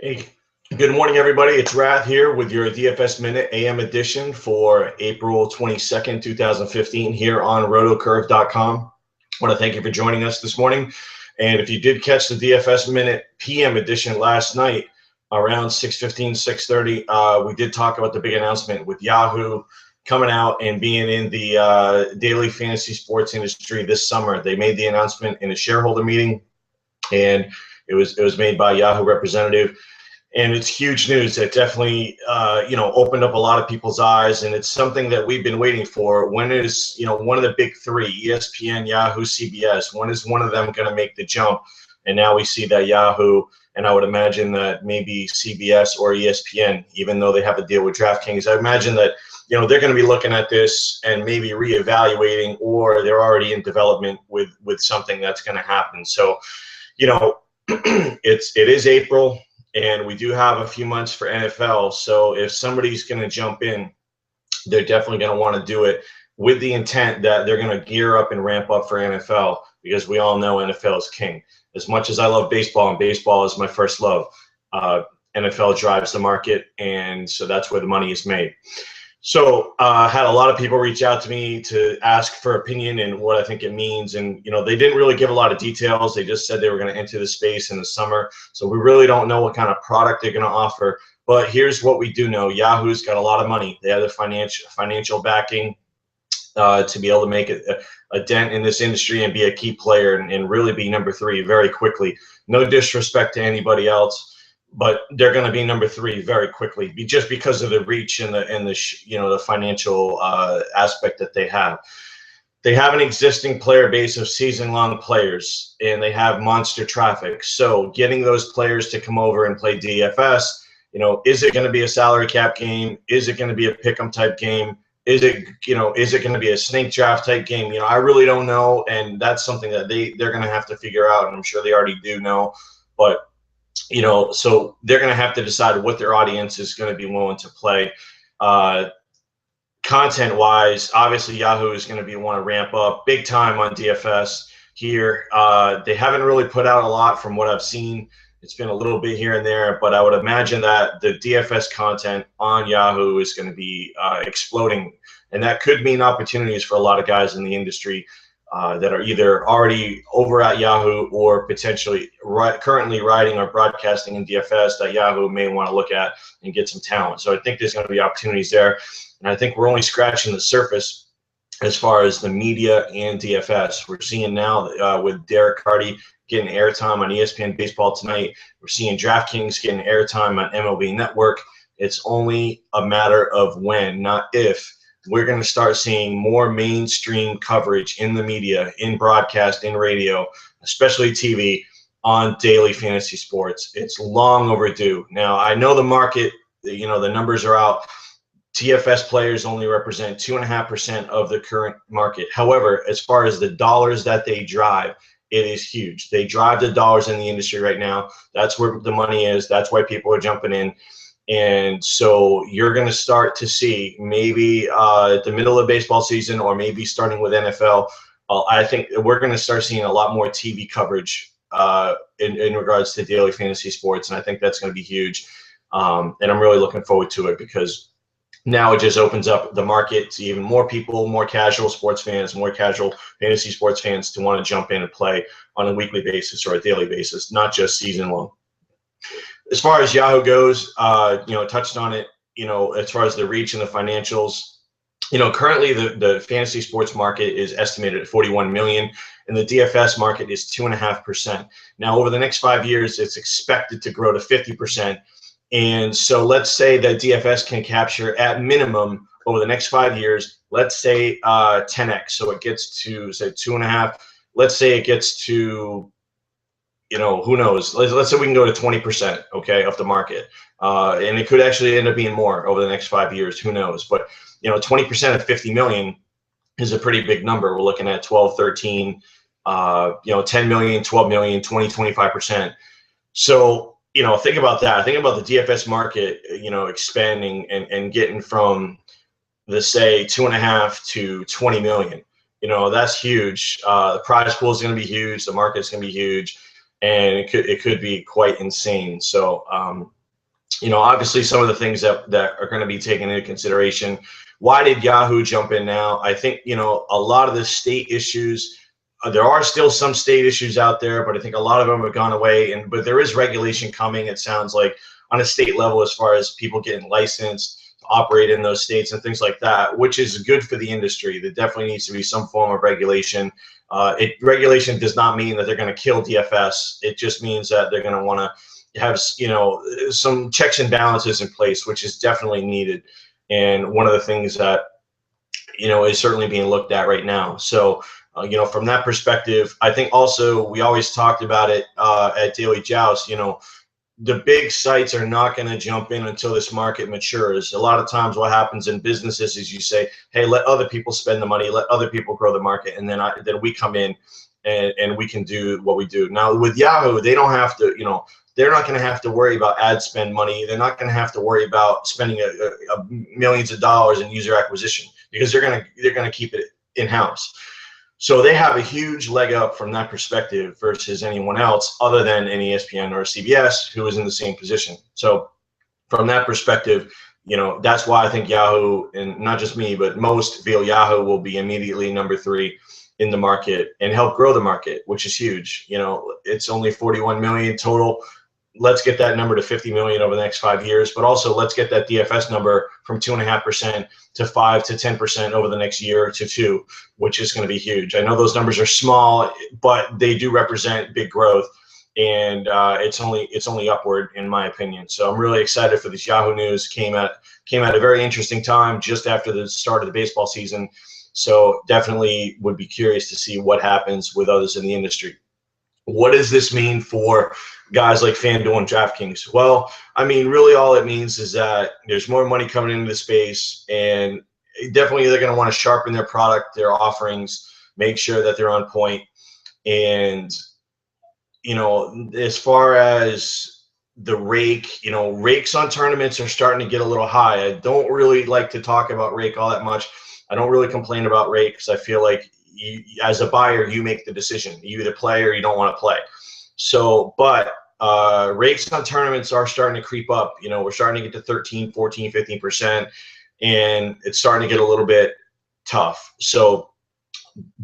Hey, good morning, everybody. It's Rath here with your DFS Minute AM edition for April 22nd, 2015 here on rotocurve.com. I want to thank you for joining us this morning. And if you did catch the DFS Minute PM edition last night around 6:15, 6:30, we did talk about the big announcement with Yahoo coming out and being in the daily fantasy sports industry this summer. They made the announcement in a shareholder meeting, and it was made by Yahoo representative, and it's huge news that definitely opened up a lot of people's eyes, and it's something that we've been waiting for. When is one of the big three, ESPN, Yahoo, CBS, when is one of them going to make the jump? And now we see that Yahoo, and I would imagine that maybe CBS or ESPN, even though they have a deal with DraftKings, I imagine that they're going to be looking at this and maybe reevaluating, or they're already in development with something that's going to happen. So it is April, and we do have a few months for NFL. So if somebody's going to jump in, they're definitely going to want to do it with the intent that they're going to gear up and ramp up for NFL, because we all know NFL is king. As much as I love baseball, and baseball is my first love, NFL drives the market, and so that's where the money is made. So I had a lot of people reach out to me to ask for opinion and what I think it means. And, they didn't really give a lot of details. They just said they were going to enter the space in the summer. So we really don't know what kind of product they're going to offer. But here's what we do know. Yahoo's got a lot of money. They have the financial backing to be able to make a dent in this industry and be a key player and really be number three very quickly. No disrespect to anybody else, but they're going to be number three very quickly, just because of the reach and the financial aspect that they have. They have an existing player base of season-long players, and they have monster traffic. So getting those players to come over and play DFS, is it going to be a salary cap game? Is it going to be a pick'em type game? Is it going to be a snake draft type game? I really don't know, and that's something that they're going to have to figure out, and I'm sure they already do know, but so they're going to have to decide what their audience is going to be willing to play. Content-wise, obviously Yahoo is going to want to ramp up big time on DFS here. They haven't really put out a lot from what I've seen. It's been a little bit here and there, but I would imagine that the DFS content on Yahoo is going to be exploding, and that could mean opportunities for a lot of guys in the industry that are either already over at Yahoo or potentially currently writing or broadcasting in DFS that Yahoo may want to look at and get some talent. So I think there's going to be opportunities there, and I think we're only scratching the surface as far as the media and DFS. We're seeing now with Derek Hardy getting airtime on ESPN Baseball Tonight. We're seeing DraftKings getting airtime on MLB Network. It's only a matter of when, not if, we're going to start seeing more mainstream coverage in the media, in broadcast, in radio, especially TV, on daily fantasy sports. It's long overdue. Now, I know the market, the numbers are out. TFS players only represent 2.5% of the current market. However, as far as the dollars that they drive, it is huge. They drive the dollars in the industry right now. That's where the money is. That's why people are jumping in. And so you're going to start to see maybe at the middle of baseball season, or maybe starting with NFL, I think we're going to start seeing a lot more TV coverage in regards to daily fantasy sports. And I think that's going to be huge. And I'm really looking forward to it, because now it just opens up the market to even more people, more casual sports fans, more casual fantasy sports fans to want to jump in and play on a weekly basis or a daily basis, not just season long. As far as Yahoo goes, touched on it, as far as the reach and the financials, currently the fantasy sports market is estimated at 41 million, and the DFS market is 2.5%. Now, over the next 5 years, it's expected to grow to 50%. And so let's say that DFS can capture at minimum over the next 5 years, let's say 10x. So it gets to, say, 2.5. Let's say it gets to, who knows? Let's say we can go to 20%, okay, of the market. And it could actually end up being more over the next 5 years. Who knows? But, 20% of 50 million is a pretty big number. We're looking at 12, 13, 10 million, 12 million, 20, 25%. So, think about that. Think about the DFS market, expanding and getting from the, say, 2.5 to 20 million. That's huge. The prize pool is going to be huge. The market's going to be huge. and it could be quite insane. So obviously some of the things that are going to be taken into consideration. Why did Yahoo jump in now? I think a lot of the state issues. There are still some state issues out there, but I think a lot of them have gone away. But there is regulation coming, it sounds like, on a state level as far as people getting licensed to operate in those states and things like that, which is good for the industry. There definitely needs to be some form of regulation. Regulation does not mean that they're going to kill DFS. It just means that they're going to want to have some checks and balances in place, which is definitely needed. And one of the things that is certainly being looked at right now. So from that perspective, I think also we always talked about it at Daily Joust. The big sites are not going to jump in until this market matures. A lot of times what happens in businesses is you say, hey, let other people spend the money, let other people grow the market, and then we come in and we can do what we do. Now with Yahoo, they don't have to, they're not going to have to worry about ad spend money. They're not going to have to worry about spending millions of dollars in user acquisition, because they're going to keep it in-house. So they have a huge leg up from that perspective versus anyone else other than an ESPN or a CBS who is in the same position. So from that perspective, that's why I think Yahoo, and not just me, but most feel Yahoo will be immediately number 3 in the market and help grow the market, which is huge. It's only 41 million total. Let's get that number to 50 million over the next 5 years, but also let's get that DFS number from 2.5% to 5 to 10% over the next year to 2, which is going to be huge. I know those numbers are small, but they do represent big growth, and it's only upward in my opinion. So I'm really excited for this Yahoo news. Came at a very interesting time just after the start of the baseball season. So definitely would be curious to see what happens with others in the industry. What does this mean for guys like FanDuel and DraftKings? Well, I mean, really all it means is that there's more money coming into the space, and definitely they're going to want to sharpen their product, their offerings, make sure that they're on point. And, as far as the rake, rakes on tournaments are starting to get a little high. I don't really like to talk about rake all that much. I don't really complain about rake because I feel like as a buyer, you make the decision. You either play or you don't want to play. So, but rakes on tournaments are starting to creep up. We're starting to get to 13, 14, 15%, and it's starting to get a little bit tough. So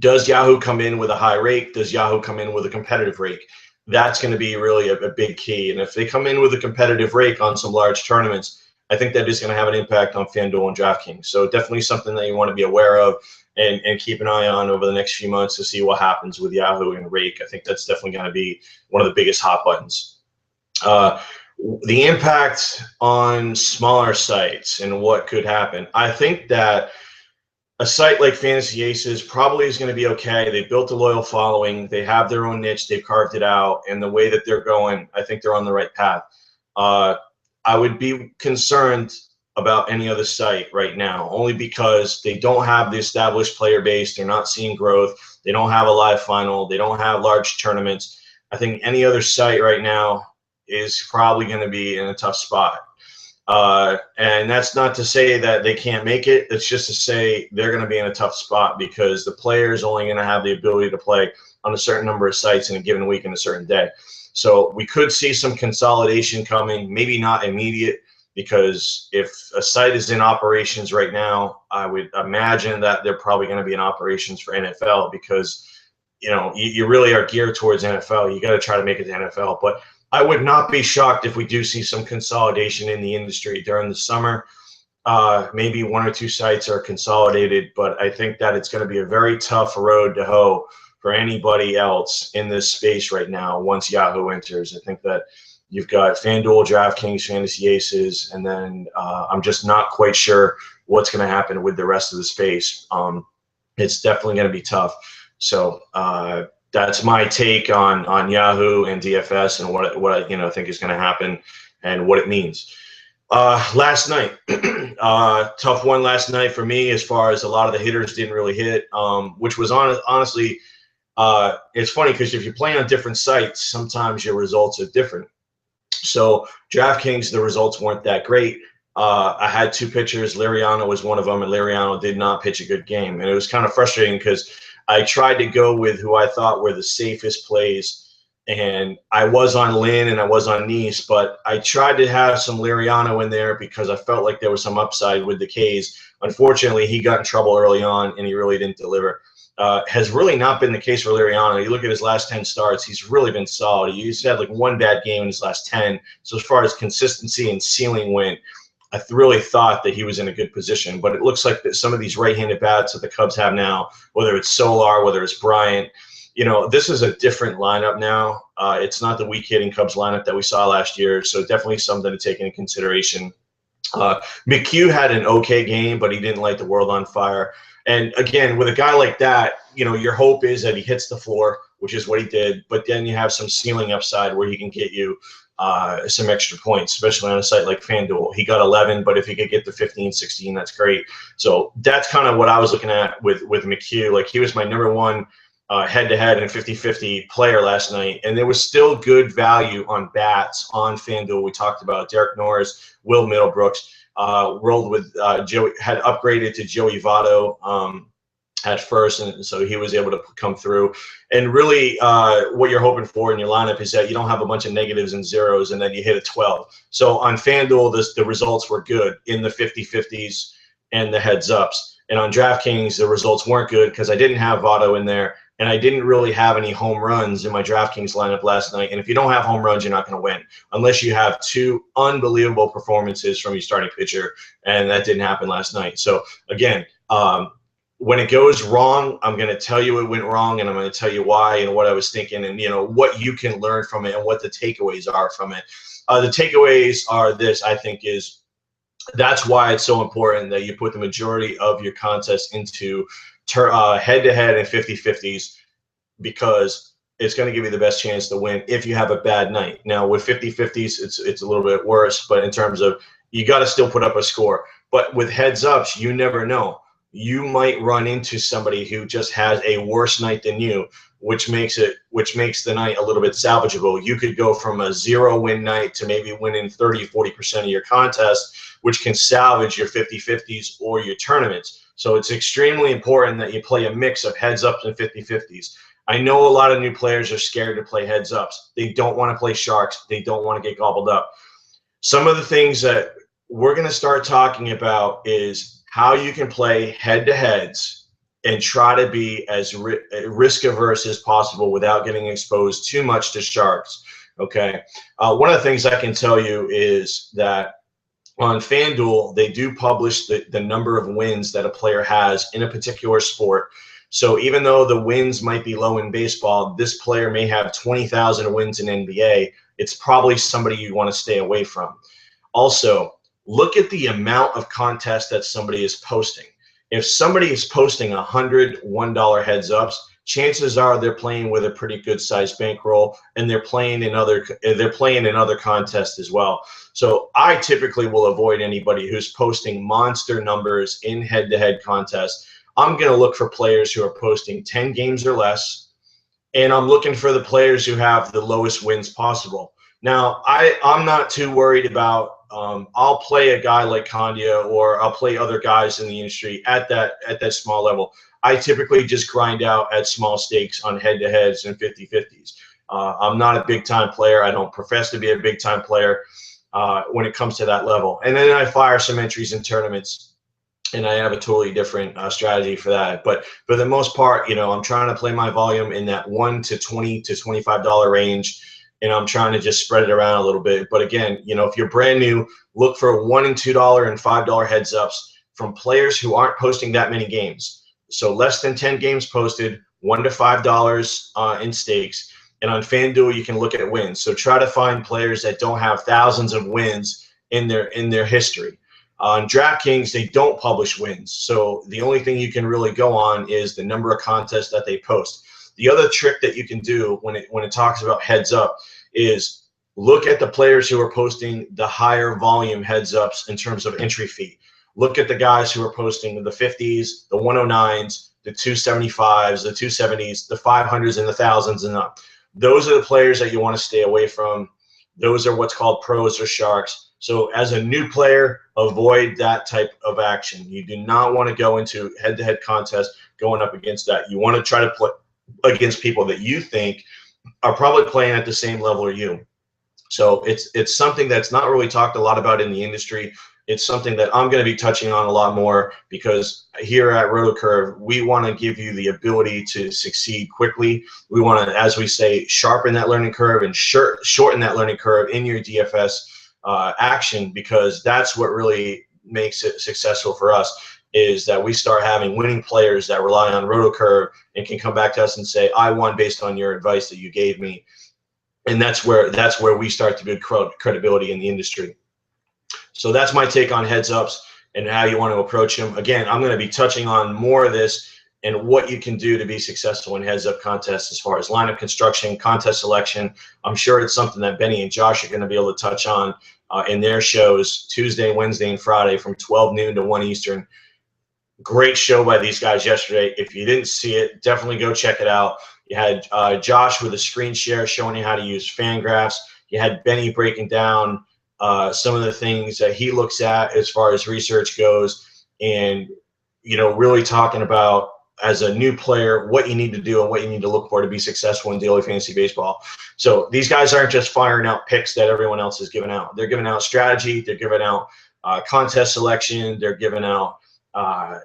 does Yahoo come in with a high rake? Does Yahoo come in with a competitive rake? That's going to be really a big key. And if they come in with a competitive rake on some large tournaments, I think that is going to have an impact on FanDuel and DraftKings. So definitely something that you want to be aware of and keep an eye on over the next few months to see what happens with Yahoo and rake. I think that's definitely going to be one of the biggest hot buttons. The impact on smaller sites and what could happen. I think that a site like Fantasy Aces probably is going to be okay. They built a loyal following. They have their own niche. They've carved it out. And the way that they're going, I think they're on the right path. I would be concerned about any other site right now, only because they don't have the established player base. They're not seeing growth. They don't have a live final. They don't have large tournaments. I think any other site right now is probably going to be in a tough spot. And that's not to say that they can't make it. It's just to say they're going to be in a tough spot because the player is only going to have the ability to play on a certain number of sites in a given week and a certain day. So we could see some consolidation coming, maybe not immediate, because if a site is in operations right now, I would imagine that they're probably going to be in operations for NFL because, you really are geared towards NFL. You got to try to make it to NFL. But I would not be shocked if we do see some consolidation in the industry during the summer. Maybe 1 or 2 sites are consolidated, but I think that it's going to be a very tough road to hoe for anybody else in this space right now once Yahoo enters. I think that you've got FanDuel, DraftKings, Fantasy Aces, and then I'm just not quite sure what's going to happen with the rest of the space. It's definitely going to be tough. So that's my take on Yahoo and DFS and what I think is going to happen and what it means. Last night, tough one last night for me as far as a lot of the hitters didn't really hit, which was honestly, it's funny because if you're playing on different sites, sometimes your results are different. So DraftKings, the results weren't that great. I had 2 pitchers. Liriano was one of them, and Liriano did not pitch a good game. And it was kind of frustrating because I tried to go with who I thought were the safest plays, And I was on Lynn and I was on Nice, but I tried to have some Liriano in there because I felt like there was some upside with the K's. Unfortunately, he got in trouble early on and he really didn't deliver. Has really not been the case for Liriano. You look at his last 10 starts, he's really been solid. He's had like one bad game in his last 10. So as far as consistency and ceiling went, I really thought that he was in a good position. But it looks like that some of these right-handed bats that the Cubs have now, whether it's Solar, whether it's Bryant, this is a different lineup now. It's not the weak hitting Cubs lineup that we saw last year, so definitely something to take into consideration. McHugh had an okay game, but he didn't light the world on fire. And again, with a guy like that, your hope is that he hits the floor, which is what he did, but then you have some ceiling upside where he can get you some extra points, especially on a site like FanDuel. He got 11, but if he could get to 15, 16, that's great. So that's kind of what I was looking at with McHugh. Like, he was my number one head-to-head and 50-50 player last night, and there was still good value on bats on FanDuel. We talked about Derek Norris, Will Middlebrooks, rolled with Joey, had upgraded to Joey Votto at first, and so he was able to come through. And really what you're hoping for in your lineup is that you don't have a bunch of negatives and zeros and then you hit a 12. So on FanDuel, the results were good in the 50-50s and the heads-ups. And on DraftKings, the results weren't good because I didn't have Votto in there, and I didn't really have any home runs in my DraftKings lineup last night. And if you don't have home runs, you're not going to win unless you have two unbelievable performances from your starting pitcher, and that didn't happen last night. So again, when it goes wrong, I'm going to tell you it went wrong, and I'm going to tell you why and what I was thinking, and what you can learn from it and what the takeaways are from it. The takeaways are this, I think, is that's why it's so important that you put the majority of your contests into head-to-head and 50-50s, because it's going to give you the best chance to win if you have a bad night. Now, with 50-50s, it's a little bit worse, but in terms of, you got to still put up a score. But with heads-ups, you never know. You might run into somebody who just has a worse night than you, which makes the night a little bit salvageable. You could go from a 0-win night to maybe winning 30-40% of your contest, which can salvage your 50-50s or your tournaments. So it's extremely important that you play a mix of heads-ups and 50-50s. I know a lot of new players are scared to play heads-ups. They don't want to play sharks. They don't want to get gobbled up. Some of the things that we're going to start talking about is how you can play head-to-heads and try to be as risk-averse as possible without getting exposed too much to sharks, okay? One of the things I can tell you is that on FanDuel, they do publish the number of wins that a player has in a particular sport. So even though the wins might be low in baseball, this player may have 20,000 wins in NBA. It's probably somebody you want to stay away from. Also, look at the amount of contests that somebody is posting. If somebody is posting 100 $1 heads-ups, chances are they're playing with a pretty good sized bankroll, and they're playing in other contests as well. So I typically will avoid anybody who's posting monster numbers in head-to-head contests. I'm going to look for players who are posting 10 games or less, and I'm looking for the players who have the lowest wins possible. Now, I'm not too worried about I'll play a guy like Kandia, or I'll play other guys in the industry at that small level. I typically just grind out at small stakes on head-to-heads and 50-50s. I'm not a big-time player. I don't profess to be a big-time player when it comes to that level. And then I fire some entries in tournaments, and I have a totally different strategy for that. But for the most part, I'm trying to play my volume in that $1 to $20 to $25 range, and I'm trying to just spread it around a little bit. But again, if you're brand new, look for $1 and $2 and $5 heads ups from players who aren't posting that many games. So less than 10 games posted, $1 to $5 in stakes. And on FanDuel, you can look at wins. So try to find players that don't have thousands of wins in their history. On DraftKings, they don't publish wins. So the only thing you can really go on is the number of contests that they post. The other trick that you can do when it talks about heads up is look at the players who are posting the higher volume heads ups in terms of entry fee. Look at the guys who are posting the 50s, the 109s, the 275s, the 270s, the 500s, and the 1000s and up. Those are the players that you want to stay away from. Those are what's called pros or sharks. So as a new player, avoid that type of action. You do not want to go into head-to-head contests going up against that. You want to try to play against people that you think are probably playing at the same level as you. So it's something that's not really talked a lot about in the industry. It's something that I'm going to be touching on a lot more, because here at RotoCurve, we want to give you the ability to succeed quickly. We want to, as we say, sharpen that learning curve and shorten that learning curve in your DFS action, because that's what really makes it successful for us, is that we start having winning players that rely on RotoCurve and can come back to us and say, I won based on your advice that you gave me. And that's where we start to build credibility in the industry. So that's my take on heads ups and how you want to approach them. Again, I'm going to be touching on more of this and what you can do to be successful in heads up contests as far as lineup construction, contest selection. I'm sure it's something that Benny and Josh are going to be able to touch on in their shows Tuesday, Wednesday, and Friday from 12 noon to 1 Eastern. Great show by these guys yesterday. If you didn't see it, definitely go check it out. You had Josh with a screen share showing you how to use fan graphs. You had Benny breaking down some of the things that he looks at as far as research goes, and really talking about, as a new player, what you need to do and what you need to look for to be successful in daily fantasy baseball. So these guys aren't just firing out picks that everyone else is giving out. They're giving out strategy. They're giving out contest selection. They're giving out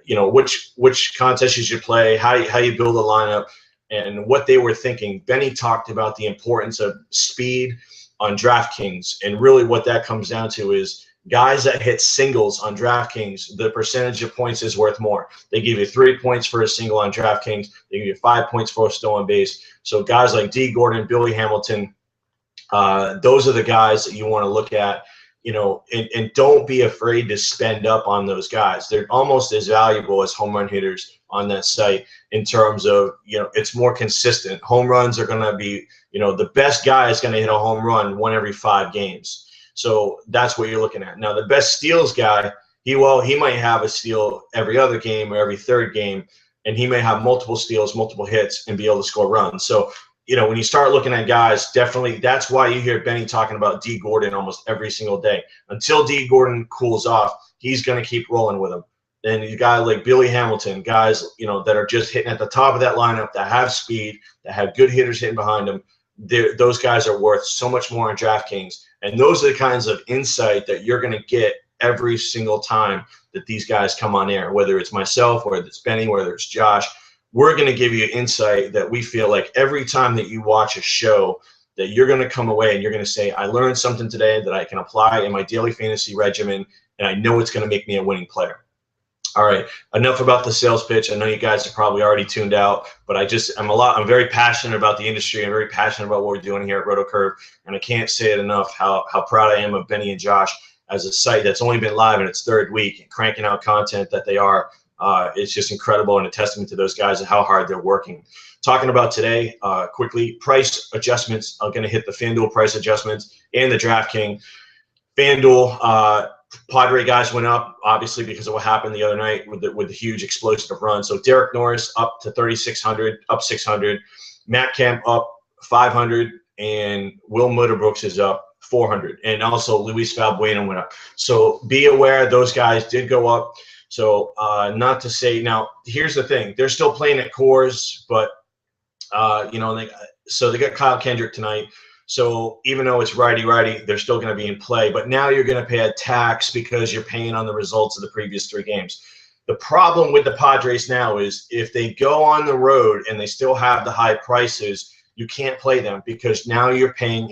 which contest you should play, how you build a lineup, and what they were thinking. Benny talked about the importance of speed on DraftKings, and really what that comes down to is guys that hit singles on DraftKings, the percentage of points is worth more. They give you 3 points for a single on DraftKings. They give you 5 points for a stolen base. So guys like D. Gordon, Billy Hamilton, those are the guys that you want to look at. And don't be afraid to spend up on those guys. They're almost as valuable as home run hitters on that site in terms of, it's more consistent. Home runs are going to be, the best guy is going to hit a home run 1 every 5 games. So that's what you're looking at. Now, the best steals guy, he might have a steal every other game or every 3rd game, and he may have multiple steals, multiple hits, and be able to score runs. So, when you start looking at guys, definitely that's why you hear Benny talking about D. Gordon almost every single day. Until D. Gordon cools off, he's going to keep rolling with him. And you got like Billy Hamilton, guys, that are just hitting at the top of that lineup, that have speed, that have good hitters hitting behind them. Those guys are worth so much more on DraftKings. And those are the kinds of insight that you're going to get every single time that these guys come on air, whether it's myself, whether it's Benny, whether it's Josh. We're going to give you insight that we feel like every time that you watch a show that you're going to come away and you're going to say, I learned something today that I can apply in my daily fantasy regimen, and I know it's going to make me a winning player. All right, enough about the sales pitch. I know you guys are probably already tuned out, but I'm very passionate about the industry. I'm very passionate about what we're doing here at RotoCurve, and I can't say it enough how proud I am of Benny and Josh as a site that's only been live in its 3rd week and cranking out content that they are. It's just incredible, and a testament to those guys and how hard they're working. Talking about today, quickly, price adjustments. I'm going to hit the FanDuel price adjustments and the DraftKings. FanDuel, Padre guys went up, obviously, because of what happened the other night with the huge explosive run. So Derek Norris up to 3,600, up 600. Matt Kemp up 500, and Will Mutterbrooks is up 400. And also Luis Valbuena went up. So be aware those guys did go up. So not to say, now here's the thing, they're still playing at Coors, but so they got Kyle Kendrick tonight. So even though it's righty, they're still going to be in play. But now you're going to pay a tax because you're paying on the results of the previous 3 games. The problem with the Padres now is if they go on the road and they still have the high prices, you can't play them because now you're paying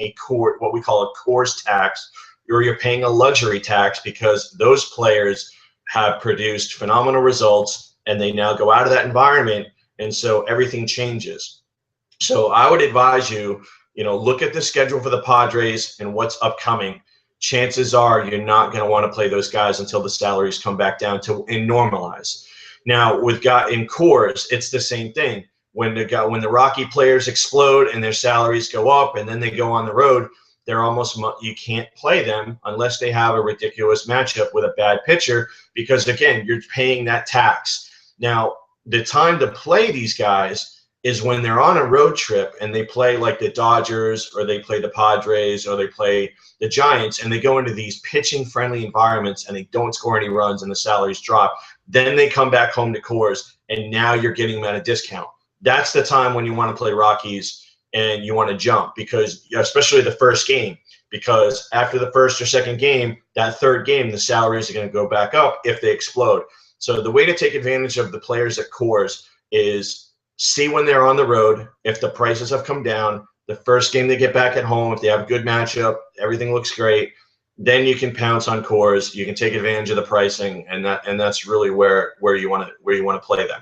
what we call a Coors tax, or you're paying a luxury tax because those players have produced phenomenal results and they now go out of that environment, and so everything changes. So I would advise you, look at the schedule for the Padres and what's upcoming. Chances are you're not going to want to play those guys until the salaries come back down to and normalize. Now in Coors, it's the same thing. When the Rocky players explode and their salaries go up and then they go on the road, you can't play them unless they have a ridiculous matchup with a bad pitcher, because again, you're paying that tax. Now, the time to play these guys is when they're on a road trip and they play like the Dodgers, or they play the Padres, or they play the Giants, and they go into these pitching friendly environments and they don't score any runs and the salaries drop. Then they come back home to Coors, and now you're getting them at a discount. That's the time when you want to play Rockies and you want to jump, because especially the first game, because after the first or second game, that third game, the salaries are going to go back up if they explode. So the way to take advantage of the players at Coors is see when they're on the road, if the prices have come down, the first game they get back at home, if they have a good matchup, everything looks great, then you can pounce on Coors. You can take advantage of the pricing, and that's really where you want to play them.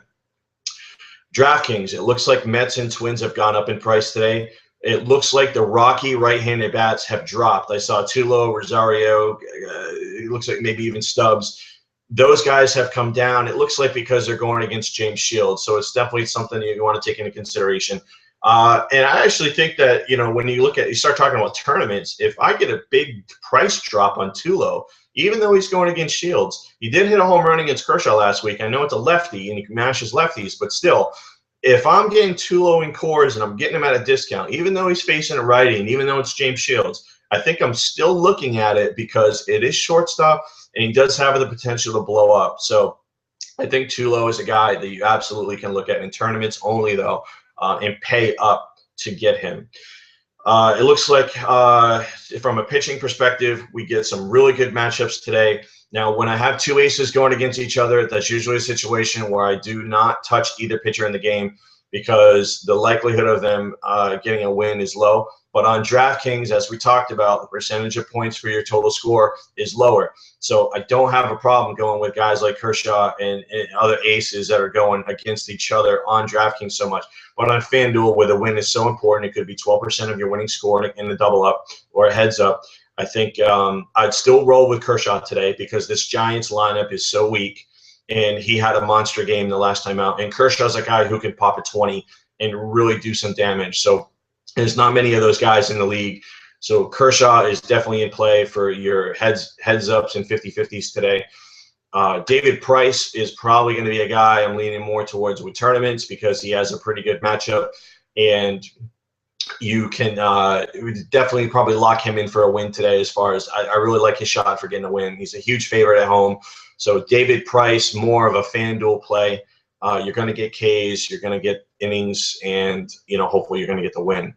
DraftKings, it looks like Mets and Twins have gone up in price today. It looks like the Rocky right-handed bats have dropped. I saw Tulo, Rosario, it looks like maybe even Stubbs. Those guys have come down. It looks like because they're going against James Shields. So it's definitely something you want to take into consideration. And I actually think that, when you start talking about tournaments, if I get a big price drop on Tulo, even though he's going against Shields, he did hit a home run against Kershaw last week. I know it's a lefty and he mashes lefties, but still, if I'm getting Tulo in Coors and I'm getting him at a discount, even though he's facing a righty and even though it's James Shields, I think I'm still looking at it because it is shortstop and he does have the potential to blow up. So I think Tulo is a guy that you absolutely can look at in tournaments only, though, and pay up to get him. It looks like from a pitching perspective, we get some really good matchups today. Now, when I have two aces going against each other, that's usually a situation where I do not touch either pitcher in the game because the likelihood of them getting a win is low. But on DraftKings, as we talked about, the percentage of points for your total score is lower. So I don't have a problem going with guys like Kershaw and other aces that are going against each other on DraftKings so much. But on FanDuel, where the win is so important, it could be 12% of your winning score in the double up or a heads up. I think I'd still roll with Kershaw today because this Giants lineup is so weak, and he had a monster game the last time out. And Kershaw's a guy who can pop a 20 and really do some damage. So there's not many of those guys in the league. So Kershaw is definitely in play for your heads ups and 50-50s today. David Price is probably going to be a guy I'm leaning more towards with tournaments because he has a pretty good matchup, and you can definitely probably lock him in for a win today. As far as I really like his shot for getting a win. He's a huge favorite at home. So David Price, more of a FanDuel play. You're going to get Ks, you're going to get innings, and hopefully you're going to get the win.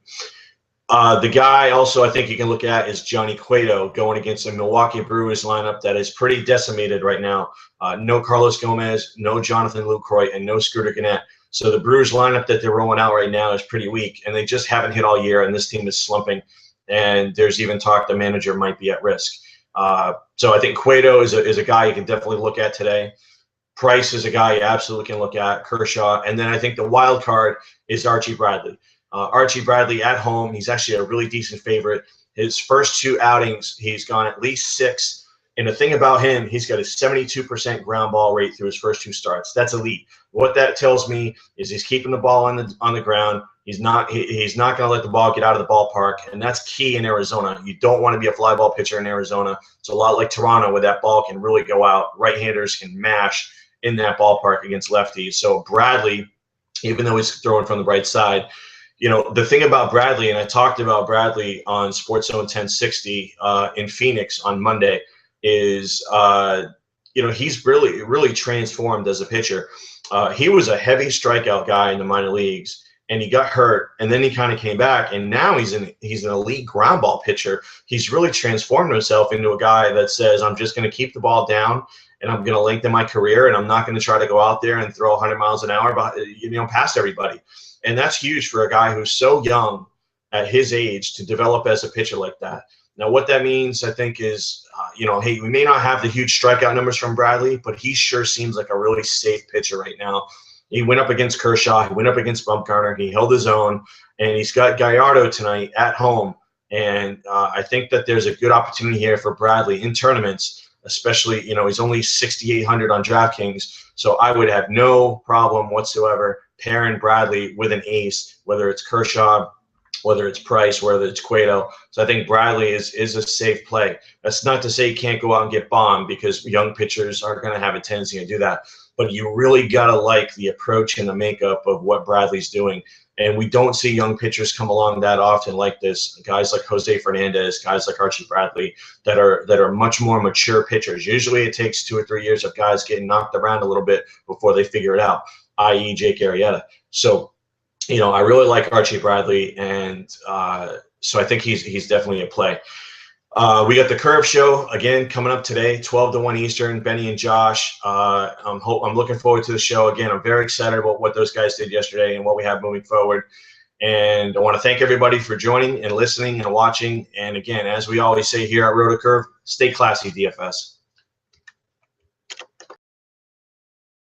The guy also I think you can look at is Johnny Cueto going against a Milwaukee Brewers lineup that is pretty decimated right now. No Carlos Gomez, no Jonathan Lucroy, and no Scooter Gennett. So the Brewers lineup that they're rolling out right now is pretty weak, and they just haven't hit all year, and this team is slumping. And there's even talk the manager might be at risk. So I think Cueto is a guy you can definitely look at today. Price is a guy you absolutely can look at, Kershaw. And then I think the wild card is Archie Bradley. Archie Bradley at home, he's actually a really decent favorite. His first two outings, he's gone at least 6. And the thing about him, he's got a 72% ground ball rate through his first 2 starts. That's elite. What that tells me is he's keeping the ball on the ground. He's not going to let the ball get out of the ballpark, and that's key in Arizona. You don't want to be a fly ball pitcher in Arizona. It's a lot like Toronto, where that ball can really go out. Right-handers can mash in that ballpark against lefties. So Bradley, even though he's throwing from the right side, the thing about Bradley, and I talked about Bradley on Sports Zone 1060 in Phoenix on Monday, is he's really transformed as a pitcher. He was a heavy strikeout guy in the minor leagues, and he got hurt, and then he kind of came back, and now he's an elite ground ball pitcher. He's really transformed himself into a guy that says, I'm just going to keep the ball down, and I'm going to lengthen my career, and I'm not going to try to go out there and throw 100 miles an hour past everybody. And that's huge for a guy who's so young at his age to develop as a pitcher like that. Now, what that means, I think, is, hey, we may not have the huge strikeout numbers from Bradley, but he sure seems like a really safe pitcher right now. He went up against Kershaw. He went up against Bumgarner. He held his own, and he's got Gallardo tonight at home. And I think that there's a good opportunity here for Bradley in tournaments, especially, he's only 6,800 on DraftKings. So I would have no problem whatsoever pairing Bradley with an ace, whether it's Kershaw, whether it's Price, whether it's Cueto. So I think Bradley is a safe play. That's not to say you can't go out and get bombed, because young pitchers are going to have a tendency to do that. But you really got to like the approach and the makeup of what Bradley's doing. And we don't see young pitchers come along that often like this. Guys like Jose Fernandez, guys like Archie Bradley, that are much more mature pitchers. Usually it takes 2 or 3 years of guys getting knocked around a little bit before they figure it out, i.e. Jake Arrieta. So you know, I really like Archie Bradley, and so I think he's definitely a play. We got the Curve Show again coming up today, 12 to 1 Eastern. Benny and Josh. I'm looking forward to the show again. I'm very excited about what those guys did yesterday and what we have moving forward. And I want to thank everybody for joining and listening and watching. And again, as we always say here at Roto Curve, stay classy, DFS.